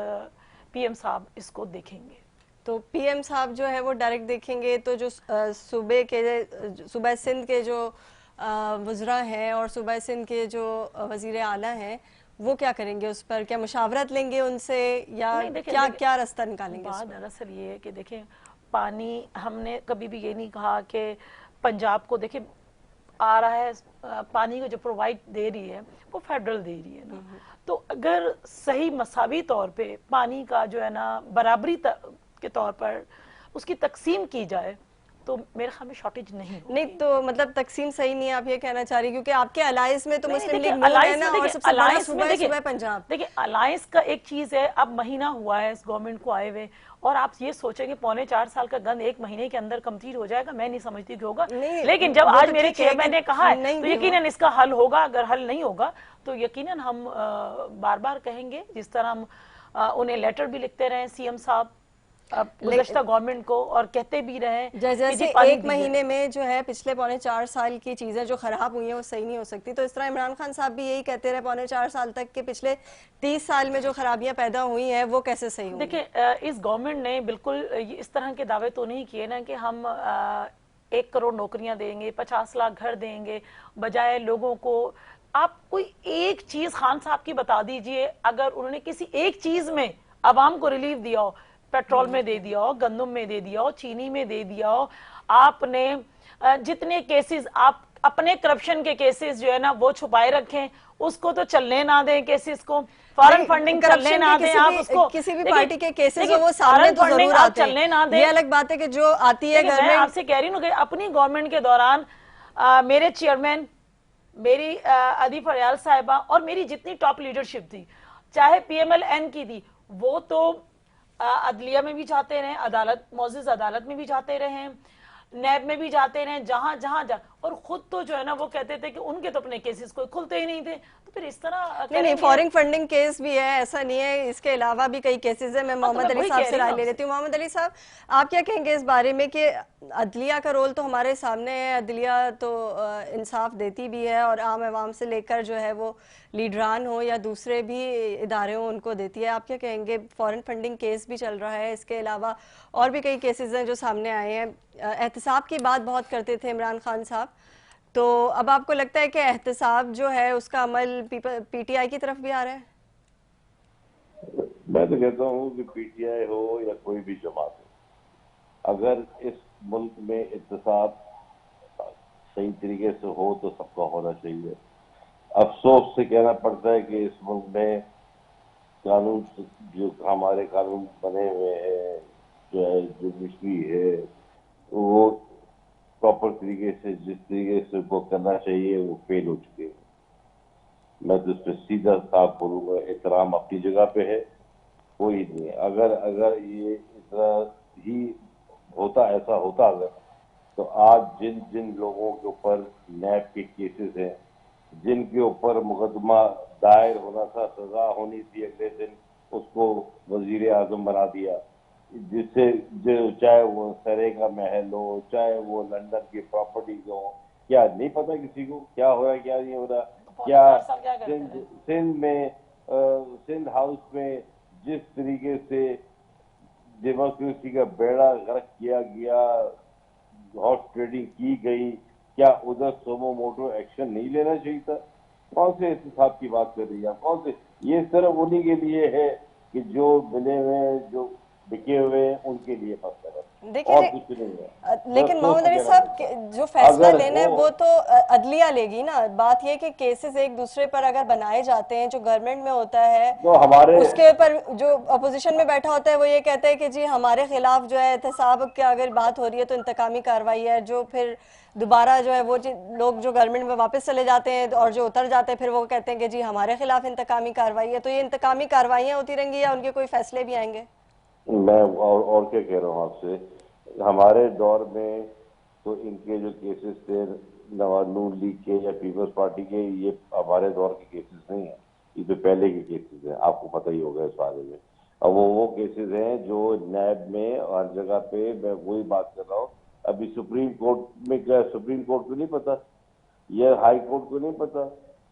پی ایم صاحب اس کو دیکھیں گے. تو پی ایم صاحب جو ہے وہ ڈائریکٹ دیکھیں گے, تو جو صوبہ سندھ کے جو وزراء ہیں اور صوبہ سندھ کے جو وزیر اعلیٰ ہیں وہ کیا کریں گے اس پر؟ کیا مشاورت لیں گے ان سے یا کیا راستہ نکالیں گے؟ بات دراصل یہ ہے کہ دیکھیں پانی, ہم نے کبھی بھی یہ نہیں کہا کہ پنجاب کو دیکھیں آ رہا ہے پانی کو جو پرووائڈ دے رہی ہے وہ فیڈرل دے رہی ہے نا, تو اگر صحیح مساوی طور پہ پانی کا جو ہے نا برابری کے طور پر اس کی تقسیم کی جائے تو میرے خیال میں شارٹیج نہیں ہوگی. نہیں تو مطلب تقسیم صحیح نہیں آپ یہ کہنا چاہ رہی, کیونکہ آپ کے الائنس میں تو مسلم لیگ نون ہے نا, اور سب سے بڑا صوبہ ہے صوبہ پنجاب. دیکھیں الائنس کا ایک چیز ہے, اب مہینہ ہوا ہے اس گورنمنٹ کو آئے ہوئے, اور آپ یہ سوچیں کہ 4.25 سال کا گند ایک مہینے کے اندر کمپلیٹ ہو جائے گا, میں نہیں سمجھتی کہ ہوگا. لیکن جب آج میرے چیئرمین نے کہا ہے تو یقیناً اس کا حل ہوگا. اگر حل نہیں ہوگا تو یقیناً ہم بار بار کہیں گے, جس طرح ہم انہیں لیٹر بھی لکھتے رہے سی ایم صاحب گزشتہ گورنمنٹ کو, اور کہتے بھی رہے جیسے ایک مہینے میں جو ہے پچھلے 4.25 سال کی چیزیں جو خراب ہوئی ہیں وہ صحیح نہیں ہو سکتی. تو اس طرح عمران خان صاحب بھی یہی کہتے رہے 4.25 سال تک کہ پچھلے 30 سال میں جو خرابیاں پیدا ہوئی ہیں وہ کیسے صحیح ہوں گی. دیکھیں اس گورنمنٹ نے بالکل اس طرح کے دعوے تو نہیں کیے نا کہ ہم 1 کروڑ نوکریاں دیں گے, 50 لاکھ گھر دیں گے, بجائے لوگوں کو. آپ کوئی ایک چیز خان صاحب کی بتا دیجئے اگر انہوں نے کسی ایک چیز میں عوام کو ریلیف دیا ہو, پیٹرول میں دے دیا ہو, گندم میں دے دیا ہو, چینی میں دے دیا ہو. آپ نے جتنے کیسز, آپ اپنے کرپشن کے کیسز جو ہے نا وہ چھپائے رکھیں, اس کو تو چلنے نہ دیں کیسز کو, فارن فنڈنگ چلنے نہ دیں. آپ اس کو کسی بھی پارٹی کے کیسز ہو وہ سامنے تو ضرور آتے ہیں, چلنے نہ دیں. یہ الگ بات ہے کہ جو آتی ہے گورنمنٹ. میں آپ سے کہہ رہی ہوں کہ اپنی گورنمنٹ کے دوران میرے چیئرمین, میری ادی فریال صاحبہ اور میری جتنی ٹاپ لیڈرشپ تھی, چاہے پی ایم ایل این کی تھی, وہ تو عدلیہ میں بھی جاتے رہے, عدالت, معزز عدالت میں بھی جاتے رہے, نیب میں بھی جاتے رہے, جہاں اور خود تو جو ہے نا وہ کہتے تھے کہ ان کے تو اپنے کیسز کوئی کھلتے ہی نہیں تھے. تو پھر اس طرح نہیں فارن فنڈنگ کیس بھی ہے, ایسا نہیں ہے, اس کے علاوہ بھی کئی کیسز ہیں. میں محمد علی صاحب سے رائے لے لیتی ہوں. محمد علی صاحب آپ کیا کہیں گے اس بارے میں کہ عدلیہ کا رول تو ہمارے سامنے ہے, عدلیہ تو انصاف دیتی بھی ہے اور عام عوام سے لے کر جو ہے وہ لیڈران ہو یا دوسرے بھی ادارے ہوں ان کو دیتی ہے. آپ کیا کہیں گے؟ فارن فنڈنگ کیس بھی چل رہا ہے, اس کے علاوہ اور بھی کئی کیسز ہیں جو سامنے آئے ہیں. احتساب کی بات بہت کرتے تھے عمران خان صاحب, تو اب آپ کو لگتا ہے کہ احتساب جو ہے اس کا عمل پی ٹی آئی کی طرف بھی آ رہا ہے؟ میں تو کہتا ہوں کہ پی ٹی آئی ہو یا کوئی بھی جماعت ہو, اگر اس ملک میں احتساب صحیح طریقے سے ہو تو سب کا ہونا چاہیے. افسوس سے کہنا پڑتا ہے کہ اس ملک میں قانون, جو ہمارے قانون بنے ہوئے ہیں, جو ہے جوڈیشری ہے, وہ پراپر طریقے سے جس طریقے سے وہ کرنا چاہیے وہ فیل ہو چکے ہیں. میں تو اس پہ سیدھا صاف بولوں گا, احترام اپنی جگہ پہ ہے, کوئی نہیں. اگر یہ اتنا ہی ہوتا, ایسا ہوتا اگر, تو آج جن لوگوں کے اوپر نیب کے کیسز ہیں, جن کے اوپر مقدمہ دائر ہونا تھا, سزا ہونی تھی, اگلے دن اس کو وزیر اعظم بنا دیا, جس سے چاہے وہ سرے کا محل ہو, چاہے وہ لندن کی پراپرٹیز ہو, کیا نہیں پتا کسی کو کیا ہو رہا ہے کیا نہیں ہو رہا. کیا سندھ میں, سندھ ہاؤس میں جس طریقے سے ڈیموکریسی کا بیڑا غرق کیا گیا, ہارس ٹریڈنگ کی گئی, کیا ادھر سومو موٹو ایکشن نہیں لینا چاہیے تھا؟ کون سے احتساب کی بات کر رہی ہے؟ کون سے؟ یہ صرف انہی کے لیے ہے کہ جو ملے ہوئے, جو बिके हुए ان کے لیے مسئلہ ہے देखिए اور कुछ नहीं है. लेकिन मैं मोहम्मद अली कहना साहब चाहता हूं, जो फैसला अगर लेना है वो तो अदलिया लेगी ना. बात ये कि केसेस एक दूसरे पर अगर बनाए जाते हैं, जो गवर्नमेंट में होता है तो हमारे उसके ऊपर जो अपोजिशन में बैठा होता है वो ये कहता है कि जी हमारे खिलाफ जो है एहतसाब की अगर बात हो रही है तो इंतकामी कार्रवाई है, जो फिर दोबारा जो है वो लोग जो गवर्नमेंट में वापस चले जाते हैं और जो उतर जाते हैं फिर वो कहते हैं कि जी हमारे खिलाफ इंतकामी कार्रवाई है. तो ये इंतकामी कार्रवाइयाँ होती रहेंगी या उनके कोई फैसले भी आएंगे? मैं और क्या कह रहा हूँ आपसे, हमारे दौर में तो इनके जो केसेस थे नवाज नून लीग के या पीपल्स पार्टी के, ये हमारे दौर के केसेस नहीं है, ये तो पहले के केसेस हैं, आपको पता ही होगा इस बारे में. अब वो केसेस हैं जो नैब में हर जगह पे, मैं वही बात कर रहा हूँ. अभी सुप्रीम कोर्ट में क्या, सुप्रीम कोर्ट को नहीं पता या हाई कोर्ट को नहीं पता,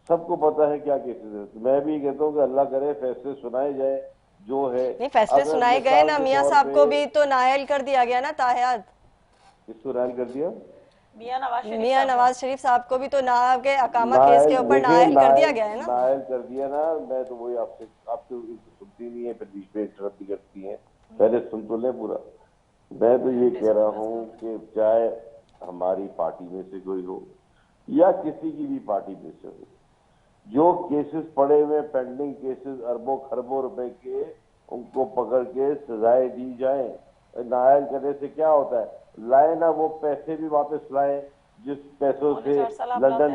सबको पता है क्या केसेस है. मैं भी कहता हूँ कि अल्लाह करे फैसले सुनाए जाए जो है. नहीं, फैसले अगर सुनाए गए मिसाल ना, के मियां तौर साहब को पे- भी तो नाअहल कर दिया गया ना ताहयात. किसको नायल कर दिया? मियां नवाज शरीफ मियां साहब को। नवाज शरीफ साहब को भी तो नाअहल के अकामा केस के ऊपर नाअहल कर दिया गया है ना. नायल कर दिया ना. मैं तो वही आपसे, आप तो सुनती नहीं है, फिर बीच में इंटरप्ट भी करती हैं. पहले सुन तो ले पूरा. मैं तो ये कह रहा हूँ कि चाहे हमारी पार्टी में से कोई हो या किसी की भी पार्टी में से हो, जो केसेस पड़े हुए पेंडिंग केसेस अरबों खरबों रुपए के, उनको पकड़ के सजाएं दी जाए. नायल करने से क्या होता है, लाए ना वो पैसे भी वापस लाए जिस पैसों से 4 साल आप लाते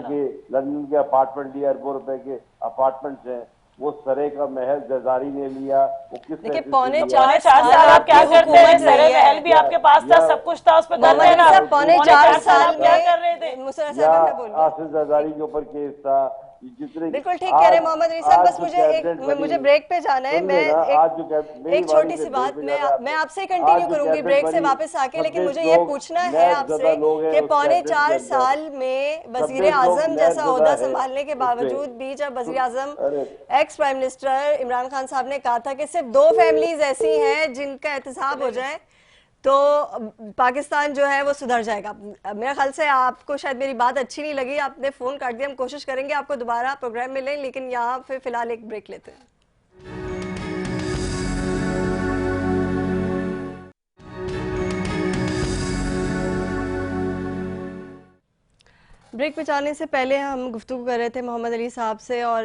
लंदन के अपार्टमेंट लिए, अरबों रुपए के अपार्टमेंट्स हैं, वो सरे का महल जजारी ने लिया, वो किस देखिए, पैसे से पौने लिया? पौने 4 साल साल आप क्या आपकी करते हैं? हुकूमत सरे रही है. महल भी आपके पास था, सब कुछ था, उस पर कर मोहम्मद रहे अली ना. साहब पौने 4 4 साल साल आप क्या कर रहे थे? में मुसर्रफ या साहब मैं बोल रही हूँ. आसिफ जरदारी के ऊपर केस था, ये जितने बिल्कुल ठीक कह रहे हैं मोहम्मद अली साहब. आज बस जो मुझे कैबिनेट बनी- मुझे ब्रेक पे जाना है. सुन मैं लेना, आज जो मेरी एक बारी छोटी से सी ब्रेक बात पे मैं जाना है मैं आपको. आपसे आज कंटिन्यू जो करूंगी कैबिनेट ब्रेक से बनी, वापस आके, लेकिन 26 मुझे ये लोग पूछना है नैब आपसे ज़दा लोग हैं कि उस पौने कैबिनेट के 4 अंदर. साल में वजीर 26 लोग आजम नैब जैसा ज़दा ओहदा है संभालने के उसमें. बावजूद भी जब वजीर आजम अरे ex prime minister Imran Khan साहब ने कहा था कि सिर्फ 2 फैमिलीज ऐसी हैं जिनका एहतसाब हो जाए तो पाकिस्तान जो है वो सुधर जाएगा. मेरा ख्याल से आपको शायद मेरी बात अच्छी नहीं लगी, आपने फोन काट दिया. हम कोशिश करेंगे आपको दोबारा प्रोग्राम में लें, लेकिन यहाँ पे फिलहाल एक ब्रेक लेते हैं. ब्रेक पे जाने से पहले हम गुफ्तगू कर रहे थे मोहम्मद अली साहब से. और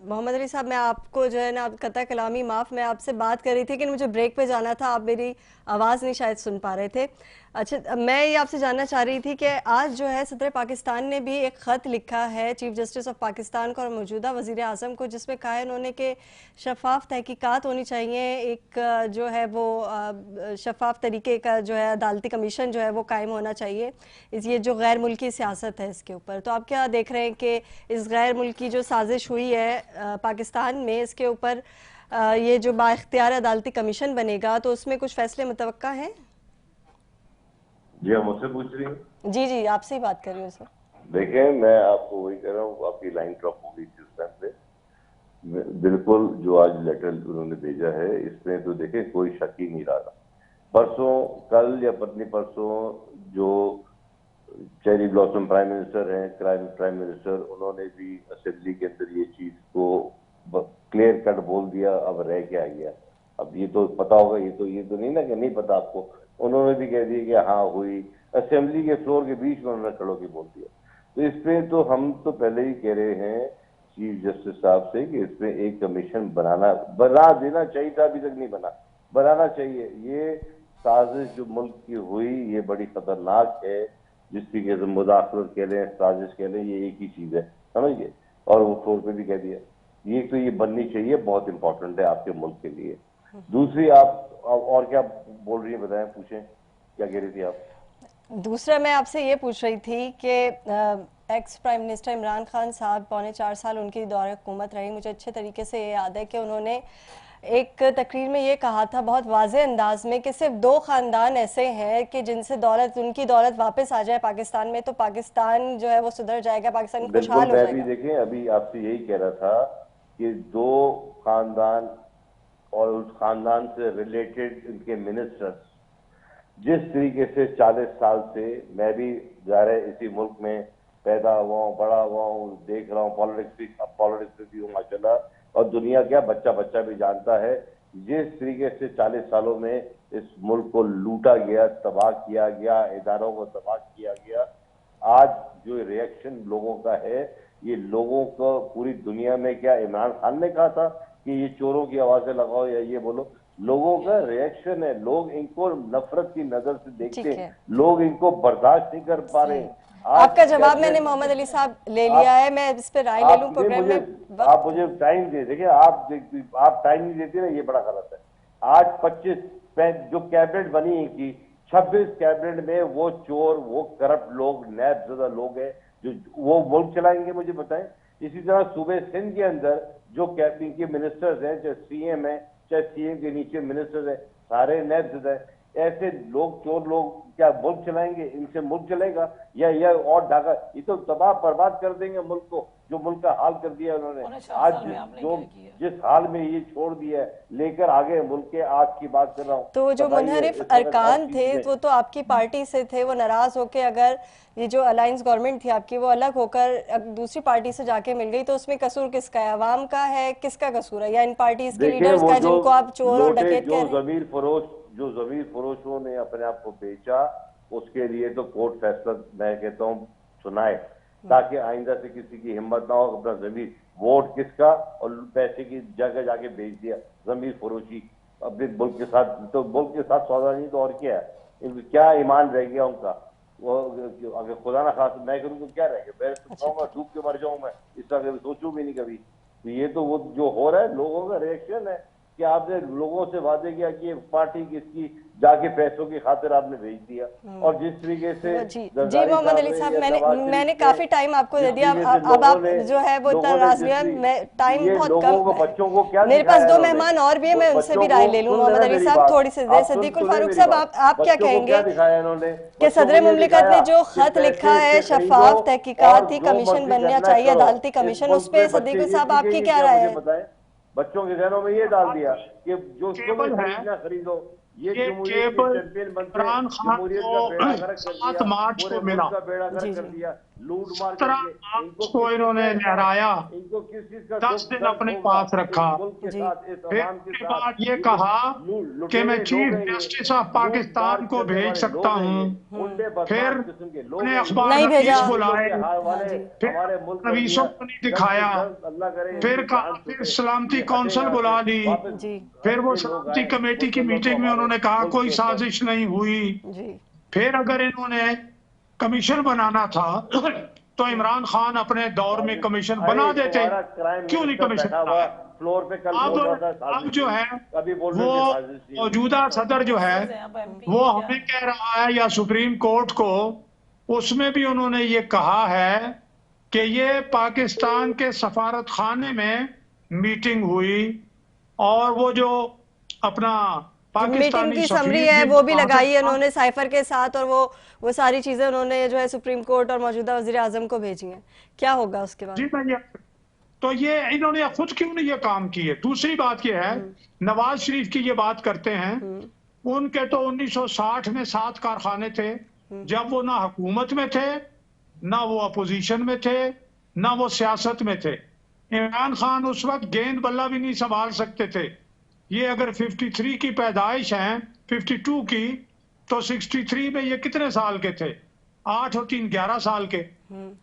मोहम्मद अली साहब, मैं आपको जो है ना कतई कलामी माफ़, मैं आपसे बात कर रही थी कि मुझे ब्रेक पे जाना था, आप मेरी आवाज़ नहीं शायद सुन पा रहे थे. अच्छा, मैं ये आपसे जानना चाह रही थी कि आज जो है सदर पाकिस्तान ने भी एक ख़त लिखा है चीफ जस्टिस ऑफ पाकिस्तान को और मौजूदा वज़ीर आज़म को, जिसमें कहा है उन्होंने कि शफाफ तहकीकात होनी चाहिए, एक जो है वो शफाफ तरीके का जो है अदालती कमीशन जो है वो कायम होना चाहिए ये जो गैर मुल्की सियासत है इसके ऊपर. तो आप क्या देख रहे हैं कि इस गैर मुल्की जो साजिश हुई है पाकिस्तान में, इसके ऊपर ये जो बाइख्तियार अदालती कमीशन बनेगा तो उसमें कुछ फैसले मुतवक्का हैं? जी आप मुझसे पूछ रही हैं? जी जी, आपसे ही बात कर रही हूँ सर. देखें, मैं आपको वही कह रहा हूँ, आपकी लाइन ड्रॉप हो गई थी उस टाइम पे. बिल्कुल जो आज लेटर उन्होंने भेजा है इसमें तो देखें कोई शक ही नहीं रहा. परसों, कल या पत्नी परसों जो चेरी ब्लॉसम प्राइम मिनिस्टर हैं, प्राइम मिनिस्टर, उन्होंने भी असेंबली के अंदर ये चीज को क्लियर कट बोल दिया. अब रह क्या गया, अब ये तो पता होगा, ये तो नहीं ना कि नहीं पता आपको. उन्होंने भी कह दिया कि हाँ हुई, असेंबली के फ्लोर के बीच में उन्होंने खड़ो के बोल दिया. तो इस पे तो हम तो पहले ही कह रहे हैं चीफ जस्टिस साहब से कि इसमें एक कमीशन बना देना चाहिए था, अभी तक नहीं बनाना चाहिए. ये साजिश जो मुल्क की हुई ये बड़ी खतरनाक है, जिस तरीके से मुदाखलत कह लें, साजिश कह लें, ये एक ही चीज है, समझिए. और वो फ्लोर पे भी कह दिया. ये तो ये बननी चाहिए, बहुत इंपॉर्टेंट है आपके मुल्क के लिए. दूसरी आप और क्या बोल रही है, बताएं, पूछें क्या कह रही थी आप? दूसरा मैं आपसे ये पूछ रही थी कि ex prime minister Imran Khan साहब पौने 4 साल उनकी दौरे हुकूमत रही. मुझे अच्छे तरीके से ये याद है कि उन्होंने एक तकरीर में ये कहा था बहुत वाज़ेह अंदाज में कि सिर्फ 2 ख़ानदान ऐसे हैं कि जिनसे उनकी दौलत वापस आ जाए पाकिस्तान में तो पाकिस्तान जो है वो सुधर जाएगा, पाकिस्तान खुशहाल हो मैं भी जाएगा. देखें अभी आपसे यही कह रहा था कि 2 खानदान और उस खानदान से रिलेटेड इनके मिनिस्टर्स जिस तरीके से 40 साल से, मैं भी ज़ाहिर है इसी मुल्क में पैदा हुआ हूँ, बड़ा हुआ हूँ, देख रहा हूँ, पॉलिटिक्स भी हूँ माशाल्लाह. और दुनिया क्या, बच्चा भी जानता है जिस तरीके से 40 सालों में इस मुल्क को लूटा गया, तबाह किया गया, इदारों को तबाह किया गया, आज जो रिएक्शन लोगों का है, ये लोगों को पूरी दुनिया में, क्या इमरान खान ने कहा था कि ये चोरों की आवाजें लगाओ या ये बोलो, लोगों का रिएक्शन है, लोग इनको नफरत की नजर से देखते हैं, लोग इनको बर्दाश्त नहीं कर पा रहे हैं। आपका जवाब मैंने मोहम्मद अली साहब ले लिया है, मैं इस पे राय ले लूं प्रोग्राम में। आप मुझे टाइम दे, देखिए आप टाइम नहीं देती ना, ये बड़ा गलत है। आज 25 जो कैबिनेट बनी है कि 26 कैबिनेट में वो चोर, वो करप्ट लोग, नैब ज़दा लोग हैं जो वो मुल्क चलाएंगे, मुझे बताएं। इसी तरह सूबे सिंध के अंदर जो कैबिनेट के मिनिस्टर्स हैं, चाहे सीएम है, चाहे सीएम के नीचे मिनिस्टर्स हैं, सारे नैब ज़दा हैं। ऐसे लोग, चोर लोग क्या मुल्क चलाएंगे? इनसे मुल्क चलेगा? या और ढाका, ये तो तबाह बर्बाद कर देंगे मुल्क को, जो मुल्क का हाल कर दिया उन्होंने। आज जिस हाल में ये छोड़ दिया है, लेकर आगे मुल्क के, आज की बात कर रहा हूँ। तो जो मुनहरिफ अरकान थे वो तो आपकी पार्टी से थे, वो नाराज होके, अगर ये जो अलायंस गवर्नमेंट थी आपकी, वो अलग होकर दूसरी पार्टी से जाके मिल गई, तो उसमें कसूर किसका है? अवाम का है, किसका कसूर है? या इन पार्टीज के लीडर्स का, जिनको आप चोर और डकैत कह रहे हैं? जो ज़मीर फरोशों ने अपने आप को बेचा, उसके लिए तो कोर्ट फैसला, मैं कहता हूँ, सुनाए, ताकि आइंदा से किसी की हिम्मत ना हो अपना ज़मीर, वोट किसका और पैसे की जगह जाके बेच दिया, ज़मीर फरोशी अपने मुल्क के साथ। तो मुल्क के साथ सौदा नहीं तो और क्या है? क्या ईमान रह गया उनका? वो अगर खुदा ना खास मैं करूँ तो क्या रह गया? मैं तो कहूँगा डूब के मर जाऊँ मैं, इसका कभी सोचूं भी नहीं कभी। तो ये तो वो जो हो रहा है, लोगों का रिएक्शन है कि आपने लोगों से वादे किया कि पार्टी किसकी, जाके पैसों की खातिर आपने भेज दिया। और जिस तरीके से जी मोहम्मद अली साहब, मैंने काफी टाइम आपको दे दिया, अब आप जो है वो इतना नाराज भी है, मैं टाइम बहुत कम, बच्चों को क्या, मेरे पास 2 मेहमान और भी है, मैं उनसे भी राय ले लूं। मोहम्मद अली साहब थोड़ी सी देर, सिद्दीकुल फारूक साहब आप क्या कहेंगे कि सदर मुमलिकत ने जो खत लिखा है, शफाफ तहकीकाती कमीशन बनना चाहिए, अदालती कमीशन, उस पे सिद्दीकुल साहब आपकी क्या राय है? बच्चों के जहनों में ये डाल दिया कि जो खरीदना खरीदो, ये केबल इमरान खान को 7 मार्च को मिला, कर दिया, लूट मार 17 मार्च को इन्होंने लहराया, इनको किस चीज का 10 दिन अपने पास रखा, फिर उसके बाद ये कहा कि मैं चीफ जस्टिस ऑफ पाकिस्तान को भेज सकता हूँ, फिर उन्हें अखबार नवीस बुलाए, फिर नवीसों को नहीं दिखाया, फिर सलामती काउंसिल बुला ली, फिर वो सलामती कमेटी की मीटिंग में उन्होंने कहा कोई साजिश नहीं हुई। फिर अगर इन्होंने कमीशन बनाना था तो इमरान खान अपने दौर में कमीशन बना देते, क्यों नहीं कमीशन बनाया? फ्लोर पे अब जो है वो मौजूदा सदर जो है वो हमें कह रहा है, या सुप्रीम कोर्ट को, उसमें भी उन्होंने ये कहा है कि ये पाकिस्तान के सफारत खाने में मीटिंग हुई, और वो जो अपना मीटिंग की समरी है वो भी लगाई है उन्होंने साइफर के साथ, और वो सारी चीजें उन्होंने जो है सुप्रीम कोर्ट और मौजूदा वजीर आजम को भेजी हैं। क्या होगा उसके बाद? जी भैया, तो ये इन्होंने खुद क्यों नहीं ये काम किए? दूसरी बात ये है, नवाज शरीफ की ये बात करते हैं, उनके तो 1960 में 7 कारखाने थे, जब वो ना हुकूमत में थे, ना वो अपोजिशन में थे, ना वो सियासत में थे। इमरान खान उस वक्त गेंद बल्ला भी नहीं संभाल सकते थे। ये अगर 53 की पैदाइश है, 52 की, तो 63 में ये कितने साल के थे? 8 और 3 11 साल के।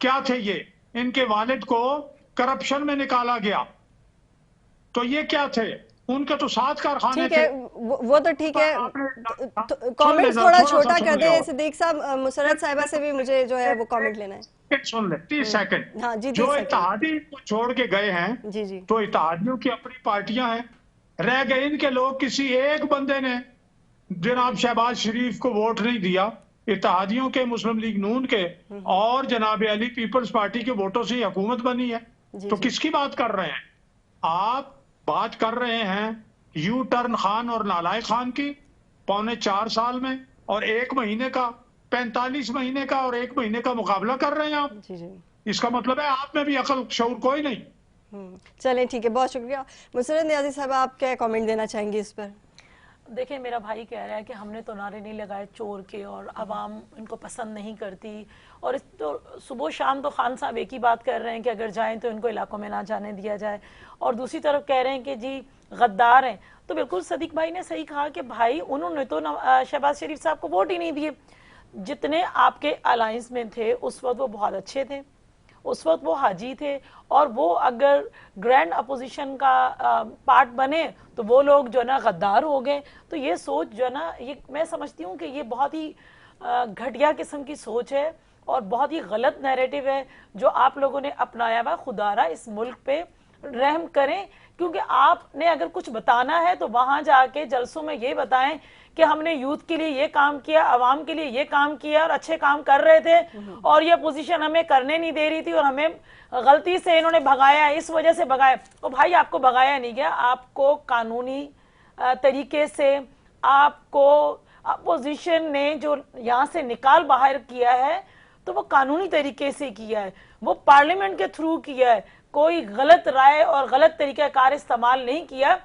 क्या थे ये? इनके वालिद को करप्शन में निकाला गया, तो ये क्या थे? उनके तो 7 कारखाने थे। वो तो ठीक है, कमेंट्स थोड़ा छोटा कर दे सिद्दीक साहब। मुसरत साहिबा से भी मुझे जो है वो कमेंट लेना है। सुन ले 30 सेकंड। हाँ जी, जो इत्तेहादी को छोड़ के गए हैं, जी, तो इत्तेहादियों की अपनी पार्टियां हैं, रह गए इनके लोग। किसी एक बंदे ने जनाब शहबाज शरीफ को वोट नहीं दिया, इत्तेहादियों के, मुस्लिम लीग नून के और जनाब अली पीपल्स पार्टी के वोटों से हुकूमत बनी है। तो किसकी बात कर रहे हैं आप? बात कर रहे हैं यू टर्न खान और नालायक खान की, 4.25 साल में, और 1 महीने का, 45 महीने का और 1 महीने का मुकाबला कर रहे हैं आप। इसका मतलब है आप में भी अकल शऊर कोई नहीं। चलें ठीक है, बहुत शुक्रिया। मुसरत नियाज़ी साहब, आप क्या कमेंट देना चाहेंगे इस पर? देखिए मेरा भाई कह रहा है कि हमने तो नारे नहीं लगाए चोर के और आवाम इनको पसंद नहीं करती, और इस तो सुबह शाम तो खान साहब एक ही बात कर रहे हैं कि अगर जाएं तो इनको इलाकों में ना जाने दिया जाए, और दूसरी तरफ कह रहे हैं कि जी गद्दार हैं। तो बिल्कुल सदीक भाई ने सही कहा कि भाई उन्होंने तो शहबाज शरीफ साहब को वोट ही नहीं दिए। जितने आपके अलायंस में थे उस वक्त वो बहुत अच्छे थे, उस वक्त वो हाजी थे, और वो अगर ग्रैंड अपोजिशन का पार्ट बने तो वो लोग जो है ना गद्दार हो गए। तो ये सोच जो है ना, ये मैं समझती हूँ कि ये बहुत ही घटिया किस्म की सोच है और बहुत ही गलत नैरेटिव है जो आप लोगों ने अपनाया हुआ। खुदारा इस मुल्क पे रहम करें, क्योंकि आपने अगर कुछ बताना है तो वहां जाके जलसों में ये बताएं कि हमने यूथ के लिए ये काम किया, आवाम के लिए ये काम किया और अच्छे काम कर रहे थे, और ये पोजीशन हमें करने नहीं दे रही थी और हमें गलती से इन्होंने भगाया, इस वजह से भगाया। तो भाई आपको भगाया नहीं गया, आपको कानूनी तरीके से आपको अपोजिशन ने जो यहाँ से निकाल बाहर किया है तो वो कानूनी तरीके से किया है, वो पार्लियामेंट के थ्रू किया है, कोई गलत राय और गलत तरीका कार इस्तेमाल नहीं किया।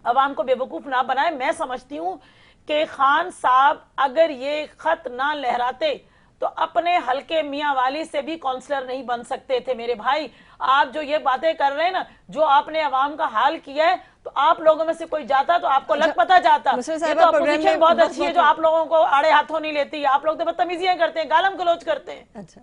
अवाम को बेवकूफ ना बनाए। मैं समझती हूँ कि खान साहब अगर ये खत ना लहराते तो अपने हल्के मियाँ वाली से भी काउंसलर नहीं बन सकते थे। मेरे भाई आप जो ये बातें कर रहे हैं ना, जो आपने अवाम का हाल किया है, तो आप लोगों में से कोई जाता तो आपको लग पता जाता। ये तो अपोजिशन बहुत अच्छी है जो आप लोगों को आड़े हाथों नहीं लेती, आप लोग तो बदतमीजियां करते हैं, गालम गलौज करते हैं। अच्छा,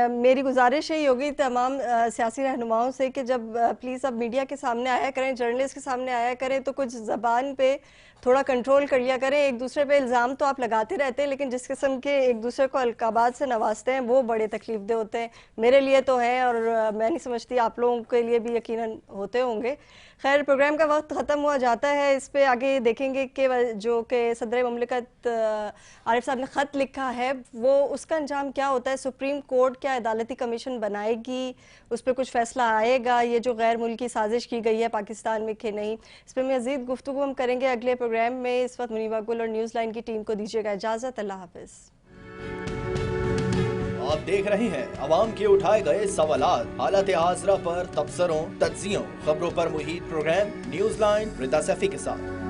मेरी गुजारिश यही होगी तमाम सियासी रहनुमाओं से कि जब प्लीज़ अब मीडिया के सामने आया करें, जर्नलिस्ट के सामने आया करें, तो कुछ ज़बान पे थोड़ा कंट्रोल कर लिया करें। एक दूसरे पे इल्ज़ाम तो आप लगाते रहते हैं, लेकिन जिस किस्म के एक दूसरे को अलकाबात से नवाजते हैं वो बड़े तकलीफ दे होते हैं। मेरे लिए तो हैं, और मैं नहीं समझती आप लोगों के लिए भी यकीनन होते होंगे। खैर, प्रोग्राम का वक्त ख़त्म हुआ जाता है। इस पे आगे देखेंगे कि जो कि सदर मुमलिकत आरिफ साहब ने ख़त लिखा है वो उसका अंजाम क्या होता है। सुप्रीम कोर्ट क्या अदालती कमीशन बनाएगी, उस पर कुछ फैसला आएगा, ये जो गैर मुल्की साजिश की गई है पाकिस्तान में कि नहीं। इस पर मज़ीद गुफ्तगू हम करेंगे अगले प्रोग्राम में। इस वक्त मुनीबा गुल और न्यूज़ लाइन की टीम को दीजिएगा इजाज़त। अल्लाह हाफ़िज़। आप देख रहे हैं अवाम के उठाए गए सवालात, हालत हाज़रा पर तबसरों, तज्जियों, खबरों पर मुहित प्रोग्राम न्यूज़ लाइन रिदा सैफी के साथ।